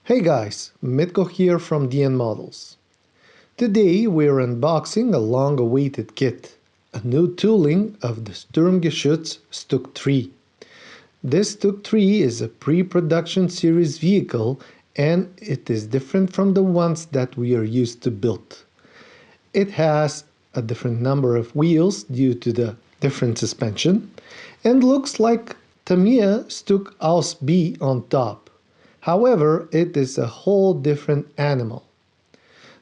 Hey guys, Mitko here from DN Models. Today we're unboxing a long-awaited kit, a new tooling of the Sturmgeschütz STUK III. This STUK III is a pre-production series vehicle and it is different from the ones that we are used to build. It has a different number of wheels due to the different suspension and looks like Tamiya STUK ausf.b on top. However, it is a whole different animal.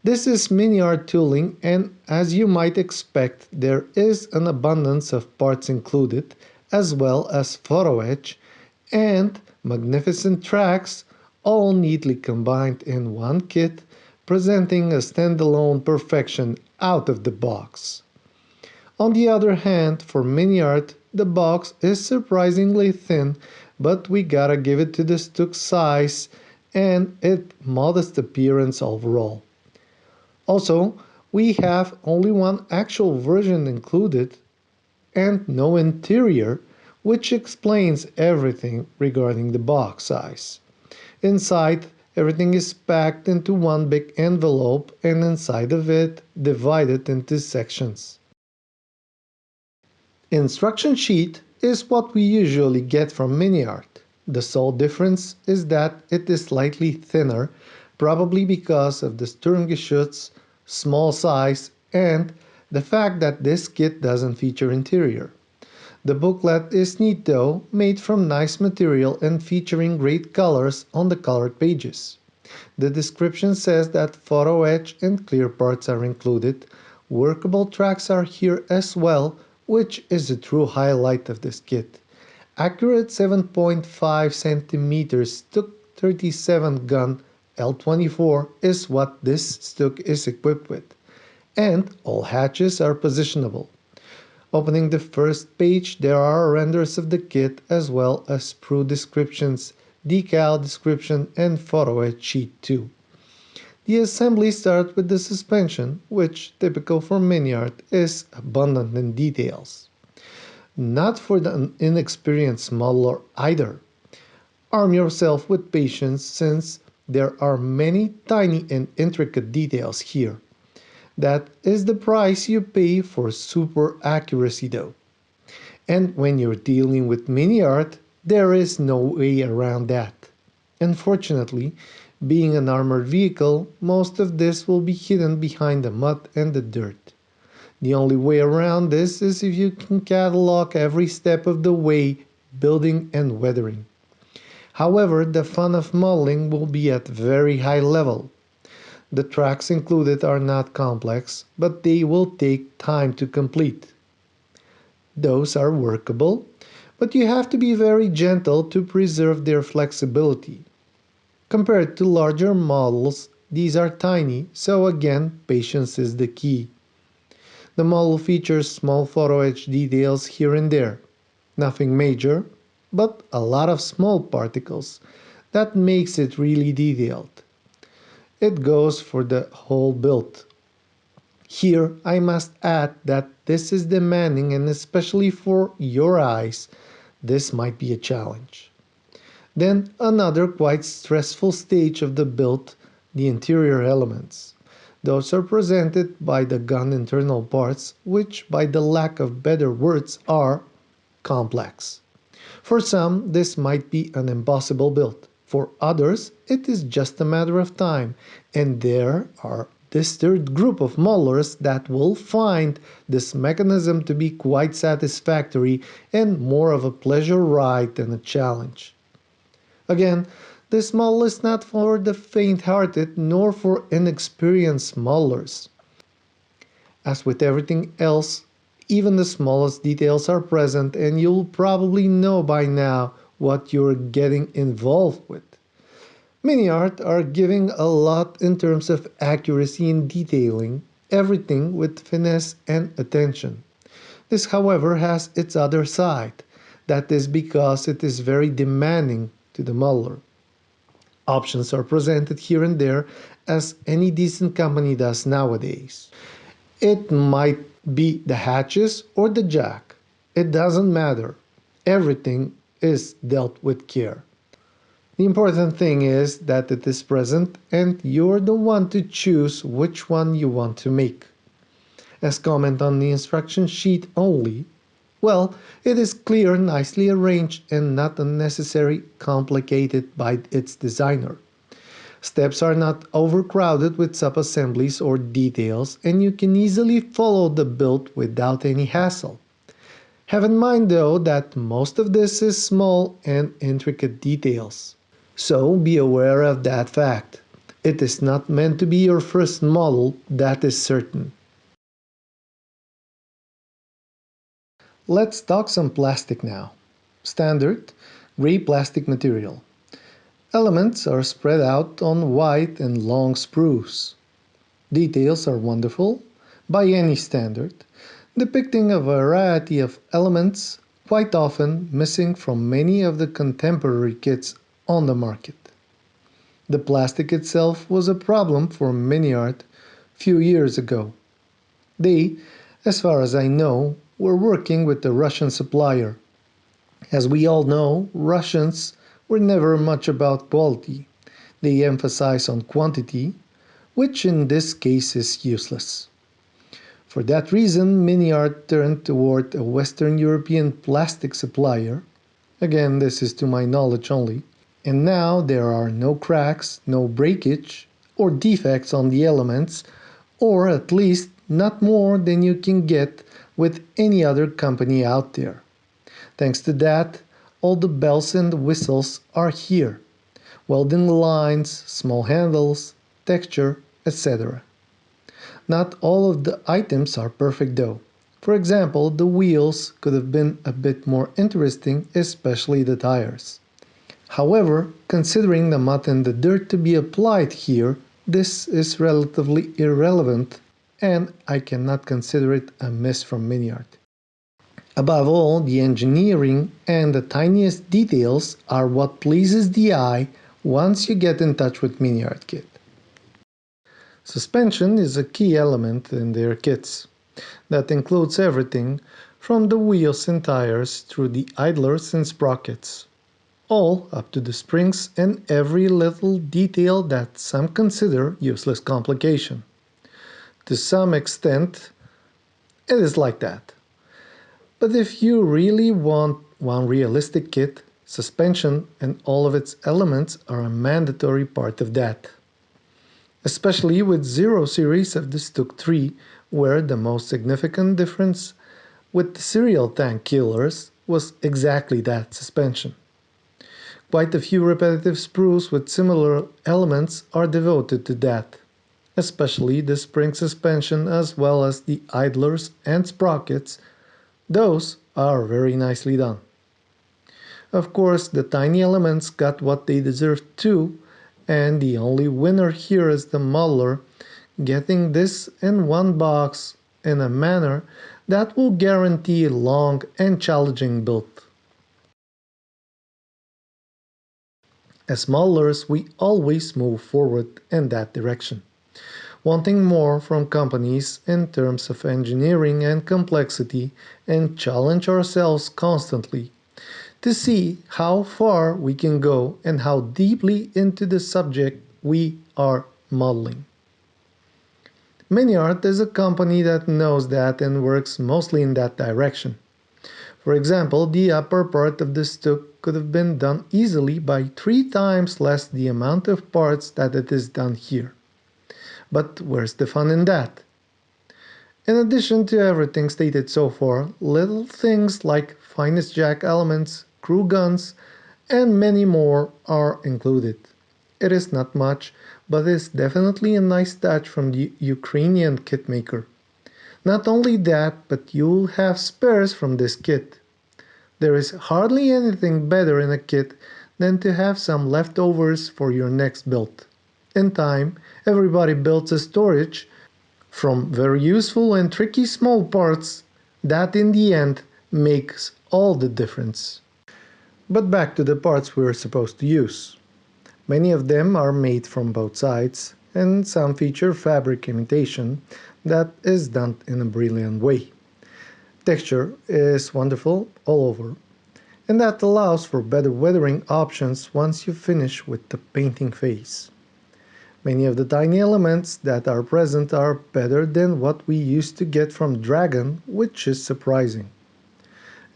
This is MiniArt tooling, and as you might expect, there is an abundance of parts included, as well as photo-etch and magnificent tracks, all neatly combined in one kit, presenting a standalone perfection out of the box. On the other hand, for MiniArt, the box is surprisingly thin, but we gotta give it to the STUK size and its modest appearance overall. Also, we have only one actual version included and no interior, which explains everything regarding the box size. Inside, everything is packed into one big envelope and inside of it divided into sections. Instruction sheet is what we usually get from MiniArt. The sole difference is that it is slightly thinner, probably because of the Sturmgeschütz small size and the fact that this kit doesn't feature interior. The booklet is neat though, made from nice material and featuring great colors on the colored pages. The description says that photo etch and clear parts are included. Workable tracks are here as well, which is a true highlight of this kit. Accurate 7.5 cm STUK 37 gun L24 is what this STUK is equipped with, and all hatches are positionable. Opening the first page, there are renders of the kit as well as sprue descriptions, decal description, and photo etch sheet 2. The assembly starts with the suspension, which, typical for MiniArt, is abundant in details. Not for the inexperienced modeler either. Arm yourself with patience since there are many tiny and intricate details here. That is the price you pay for super accuracy though. And when you're dealing with MiniArt, there is no way around that. Unfortunately, being an armored vehicle, most of this will be hidden behind the mud and the dirt. The only way around this is if you can catalog every step of the way, building and weathering. However, the fun of modeling will be at very high level. The tracks included are not complex, but they will take time to complete. Those are workable, but you have to be very gentle to preserve their flexibility. Compared to larger models, these are tiny, so again, patience is the key. The model features small photo etch details here and there. Nothing major, but a lot of small particles. That makes it really detailed. It goes for the whole build. Here, I must add that this is demanding and especially for your eyes, this might be a challenge. Then another quite stressful stage of the build, the interior elements. Those are presented by the gun internal parts, which by the lack of better words are complex. For some, this might be an impossible build. For others, it is just a matter of time, and there are this third group of modelers that will find this mechanism to be quite satisfactory and more of a pleasure ride than a challenge. Again, this model is not for the faint-hearted nor for inexperienced modelers. As with everything else, even the smallest details are present and you'll probably know by now what you're getting involved with. MiniArt are giving a lot in terms of accuracy and detailing, everything with finesse and attention. This, however, has its other side. That is because it is very demanding to the modeler. Options are presented here and there as any decent company does nowadays. It might be the hatches or the jack. It doesn't matter. Everything is dealt with care. The important thing is that it is present and you're the one to choose which one you want to make. As comment on the instruction sheet only, well, it is clear, nicely arranged, and not unnecessarily complicated by its designer. Steps are not overcrowded with sub-assemblies or details, and you can easily follow the build without any hassle. Have in mind though that most of this is small and intricate details. So be aware of that fact. It is not meant to be your first model, that is certain. Let's talk some plastic now. Standard, gray plastic material. Elements are spread out on white and long sprues. Details are wonderful, by any standard, depicting a variety of elements, quite often missing from many of the contemporary kits on the market. The plastic itself was a problem for MiniArt few years ago. They, as far as I know, were working with the Russian supplier. As we all know, Russians were never much about quality. They emphasize on quantity, which in this case is useless. For that reason, MiniArt turned toward a Western European plastic supplier. Again, this is to my knowledge only. And now there are no cracks, no breakage, or defects on the elements, or at least not more than you can get with any other company out there. Thanks to that, all the bells and whistles are here. Welding lines, small handles, texture, etc. Not all of the items are perfect though. For example, the wheels could have been a bit more interesting, especially the tires. However, considering the mud and the dirt to be applied here, this is relatively irrelevant and I cannot consider it a miss from MiniArt. Above all, the engineering and the tiniest details are what pleases the eye once you get in touch with MiniArt Kit. Suspension is a key element in their kits. That includes everything from the wheels and tires through the idlers and sprockets, all up to the springs and every little detail that some consider useless complication. To some extent, it is like that. But if you really want one realistic kit, suspension and all of its elements are a mandatory part of that. Especially with Zero series of the STUK III, where the most significant difference with the serial tank killers was exactly that suspension. Quite a few repetitive sprues with similar elements are devoted to that, especially the spring suspension as well as the idlers and sprockets. Those are very nicely done. Of course, the tiny elements got what they deserved too, and the only winner here is the modeler, getting this in one box in a manner that will guarantee a long and challenging build. As modelers, we always move forward in that direction, wanting more from companies in terms of engineering and complexity, and challenge ourselves constantly to see how far we can go and how deeply into the subject we are modeling. MiniArt is a company that knows that and works mostly in that direction. For example, the upper part of the STUK could have been done easily by 3 times less the amount of parts that it is done here. But where's the fun in that? In addition to everything stated so far, little things like finest jack elements, crew guns, and many more are included. It is not much, but is definitely a nice touch from the Ukrainian kit maker. Not only that, but you'll have spares from this kit. There is hardly anything better in a kit than to have some leftovers for your next build. In time, everybody builds a storage from very useful and tricky small parts that in the end makes all the difference. But back to the parts we're supposed to use. Many of them are made from both sides, and some feature fabric imitation that is done in a brilliant way. Texture is wonderful all over. and that allows for better weathering options once you finish with the painting phase. Many of the tiny elements that are present are better than what we used to get from Dragon, which is surprising.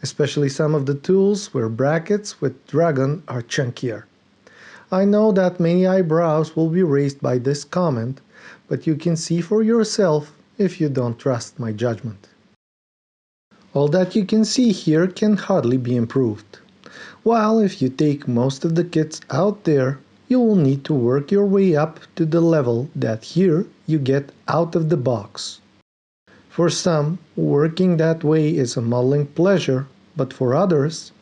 Especially some of the tools where brackets with Dragon are chunkier. I know that many eyebrows will be raised by this comment, but you can see for yourself if you don't trust my judgment. All that you can see here can hardly be improved. While if you take most of the kits out there, you will need to work your way up to the level that here you get out of the box. For some, working that way is a modeling pleasure, but for others,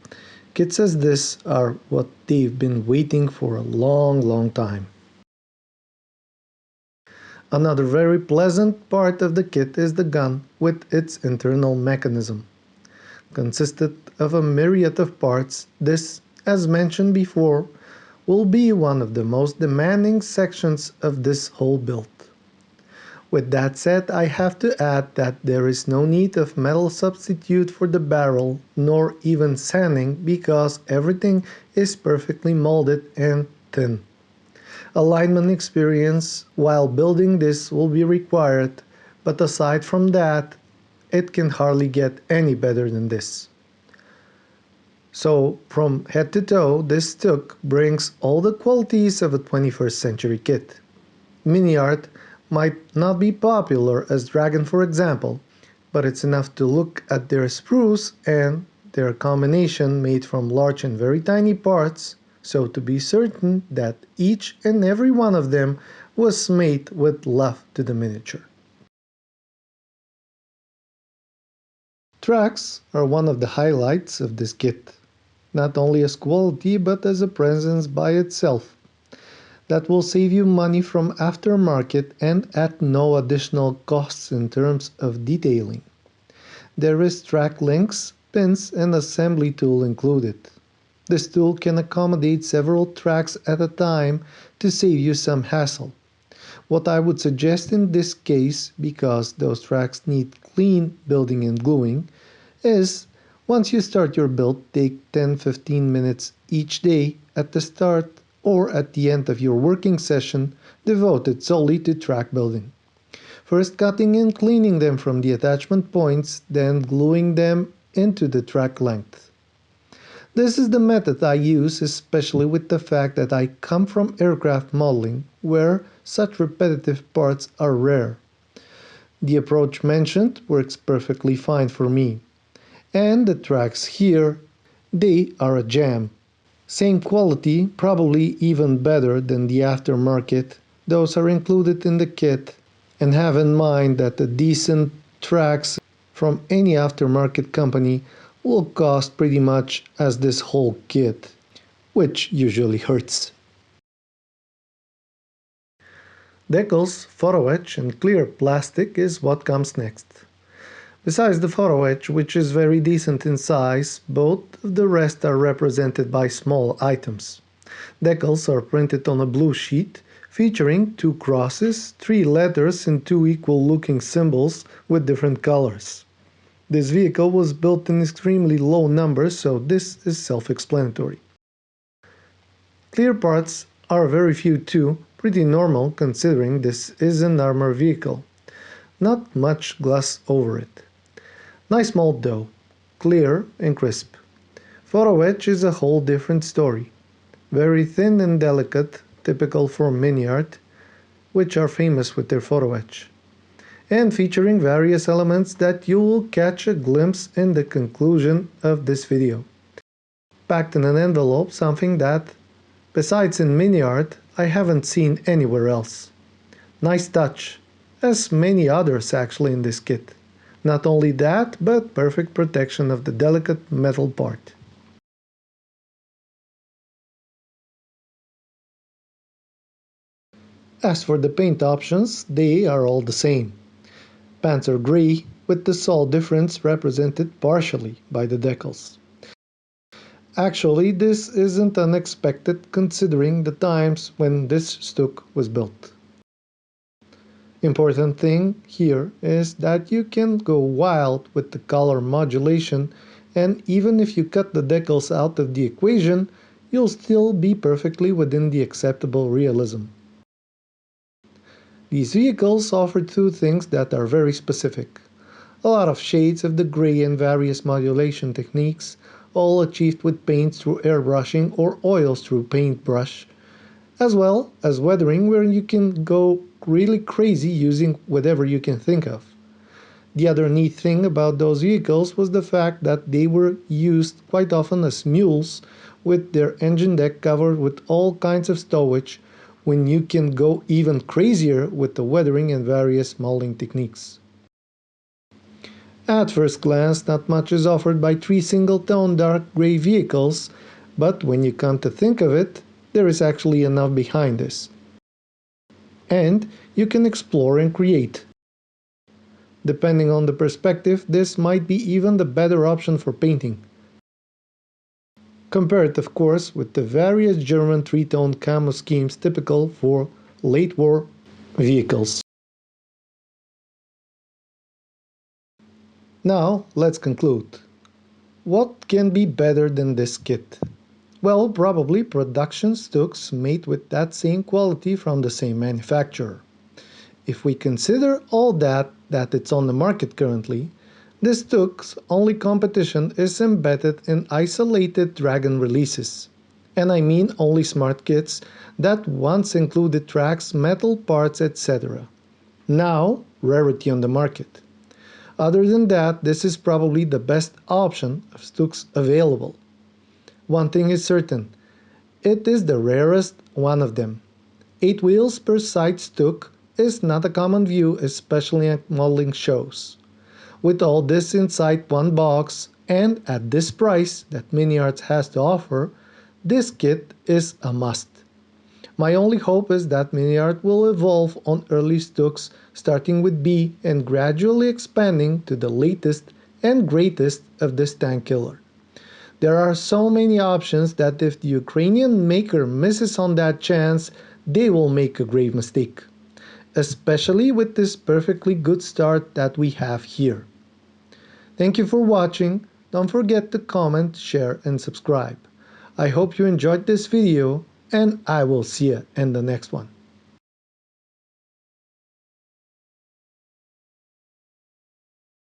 kits as this are what they've been waiting for a long time. Another very pleasant part of the kit is the gun with its internal mechanism. Consisted of a myriad of parts, this, as mentioned before, will be one of the most demanding sections of this whole build. With that said, I have to add that there is no need of metal substitute for the barrel, nor even sanding, because everything is perfectly molded and thin. Alignment experience while building this will be required, but aside from that, it can hardly get any better than this. So, from head to toe, this STUK brings all the qualities of a 21st century kit. MiniArt might not be popular as Dragon for example, but it's enough to look at their sprues and their combination made from large and very tiny parts, so to be certain that each and every one of them was made with love to the miniature. Tracks are one of the highlights of this kit, not only as quality but as a presence by itself. That will save you money from aftermarket and at no additional costs in terms of detailing. There is track links, pins and assembly tool included. This tool can accommodate several tracks at a time to save you some hassle. What I would suggest in this case, because those tracks need clean building and gluing, is once you start your build, take 10-15 minutes each day at the start or at the end of your working session devoted solely to track building. First cutting and cleaning them from the attachment points, then gluing them into the track length. This is the method I use, especially with the fact that I come from aircraft modeling, where such repetitive parts are rare. The approach mentioned works perfectly fine for me. And the tracks here, they are a jam. Same quality, probably even better than the aftermarket. Those are included in the kit. And have in mind that the decent tracks from any aftermarket company will cost pretty much as this whole kit, which usually hurts. Decals, photo-etch and clear plastic is what comes next. Besides the photo-etch, which is very decent in size, both of the rest are represented by small items. Decals are printed on a blue sheet, featuring 2 crosses, 3 letters and 2 equal-looking symbols with different colors. This vehicle was built in extremely low numbers, so this is self-explanatory. Clear parts are very few too, pretty normal considering this is an armor vehicle. Not much gloss over it. Nice mold though, clear and crisp. Photo-etch is a whole different story. Very thin and delicate, typical for MiniArt, which are famous with their photo-etch. And featuring various elements that you will catch a glimpse in the conclusion of this video. Packed in an envelope, something that, besides in MiniArt, I haven't seen anywhere else. Nice touch, as many others actually in this kit. Not only that, but perfect protection of the delicate metal part. As for the paint options, they are all the same. Panzer Gray, with the sole difference represented partially by the decals. Actually, this isn't unexpected considering the times when this STUK was built. Important thing here is that you can go wild with the color modulation and even if you cut the decals out of the equation, you'll still be perfectly within the acceptable realism. These vehicles offer two things that are very specific. A lot of shades of the gray and various modulation techniques, all achieved with paints through airbrushing or oils through paintbrush, as well as weathering where you can go really crazy using whatever you can think of. The other neat thing about those vehicles was the fact that they were used quite often as mules with their engine deck covered with all kinds of stowage, when you can go even crazier with the weathering and various molding techniques. At first glance, not much is offered by three single-tone dark gray vehicles, but when you come to think of it, there is actually enough behind this. And you can explore and create. Depending on the perspective, this might be even the better option for painting. Compared, of course, with the various German three-tone camo schemes typical for late war vehicles. Now, let's conclude. What can be better than this kit? Well, probably production STUKs made with that same quality from the same manufacturer. If we consider all that it's on the market currently, this STUK's only competition is embedded in isolated Dragon releases. And I mean only smart kits that once included tracks, metal parts, etc. Now, rarity on the market. Other than that, this is probably the best option of STUKs available. One thing is certain, it is the rarest one of them. 8 wheels per side STUK is not a common view, especially at modeling shows. With all this inside one box and at this price that MiniArt has to offer, this kit is a must. My only hope is that MiniArt will evolve on early STUKs starting with B and gradually expanding to the latest and greatest of this tank killer. There are so many options that if the Ukrainian maker misses on that chance, they will make a grave mistake. Especially with this perfectly good start that we have here. Thank you for watching. Don't forget to comment, share and subscribe. I hope you enjoyed this video and I will see you in the next one.